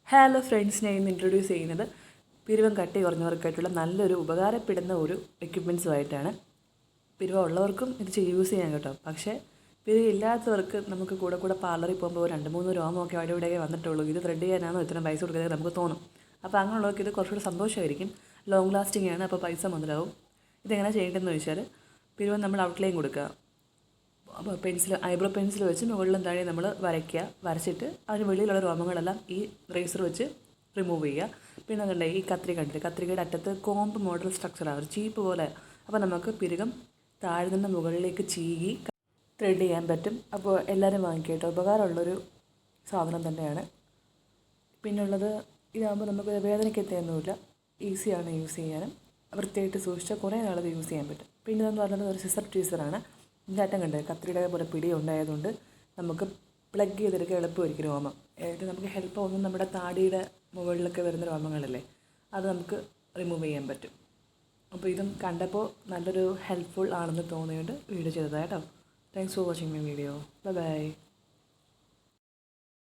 Hello friends, ഞാൻ ഇന്ന് introduce ചെയ്യുന്നത് പിരിവം കട്ടി കുറഞ്ഞവർക്കായിട്ടുള്ള നല്ലൊരു ഉപകാരപ്പെടുന്ന ഒരു എക്യുപ്മെൻറ്റ്സുമായിട്ടാണ്. പിരിവം ഉള്ളവർക്കും ഇത് യൂസ് ചെയ്യാൻ കേട്ടോ. പക്ഷേ പിരിവില്ലാത്തവർക്ക് നമുക്ക് കൂടെ പാർലറിൽ പോകുമ്പോൾ 2-3 രോമമൊക്കെ അവിടെ ഇവിടെയൊക്കെ വന്നിട്ടുള്ളൂ, ഇത് ത്രെഡ് ചെയ്യാനാണോ ഇത്രയും പൈസ കൊടുക്കുന്നത് നമുക്ക് തോന്നും. അപ്പോൾ അങ്ങനെയുള്ളവർക്ക് ഇത് കുറച്ചുകൂടി സന്തോഷമായിരിക്കും, ലോങ് ലാസ്റ്റിംഗ് ആണ്, അപ്പോൾ പൈസ മുതലാവും. ഇതെങ്ങനെ ചെയ്യേണ്ടതെന്ന് ചോദിച്ചാൽ, പിരിവം നമ്മൾ ഔട്ട്ലൈൻ കൊടുക്കുക. അപ്പോൾ ഐബ്രോ പെൻസിൽ വെച്ച് മുകളിലും താഴെ നമ്മൾ വരച്ചിട്ട് അതിന് വെളിയിലുള്ള രോമങ്ങളെല്ലാം ഈ റേസർ വെച്ച് റിമൂവ് ചെയ്യുക. പിന്നെ അതുകൊണ്ട് ഈ കത്രികയുടെ അറ്റത്ത് കോമ്പ് മോഡൽ സ്ട്രക്ചറാണ്, ഒരു ചീപ്പ് പോലെ. അപ്പോൾ നമുക്ക് പിരികം താഴെ നിന്ന് മുകളിലേക്ക് ചീകി ത്രെഡ് ചെയ്യാൻ പറ്റും. അപ്പോൾ എല്ലാവരും വാങ്ങിക്കേട്ടോ, ഉപകാരമുള്ളൊരു സാധനം തന്നെയാണ്. പിന്നുള്ളത് ഇതാകുമ്പോൾ നമുക്ക് വേദനയ്ക്കെത്തുകയൊന്നുമില്ല, ഈസിയാണ് യൂസ് ചെയ്യാനും. വൃത്തിയായിട്ട് സൂക്ഷിച്ചാൽ കുറേ നാളത് യൂസ് ചെയ്യാൻ പറ്റും. പിന്നെ ഇതെന്ന് പറയുന്നത് ഒരു സിസർ ട്വീസറാണ്. ഇതിൻ്റെ അറ്റം കണ്ട് കത്രിയുടെ പോലെ പിടി ഉണ്ടായതുകൊണ്ട് നമുക്ക് പ്ലഗ് ചെയ്തെടുക്കാൻ എളുപ്പമായിരിക്കും രോമം. ഇത് നമുക്ക് ഹെൽപ്പ് ആവുന്നത് നമ്മുടെ താടിയുടെ മുകളിലൊക്കെ വരുന്ന രോമങ്ങളല്ലേ, അത് നമുക്ക് റിമൂവ് ചെയ്യാൻ പറ്റും. അപ്പോൾ ഇതും കണ്ടപ്പോൾ നല്ലൊരു ഹെൽപ്ഫുൾ ആണെന്ന് തോന്നിയുകൊണ്ട് വീഡിയോ ചെയ്തതാണ് കേട്ടോ. Thanks for watching my video. By.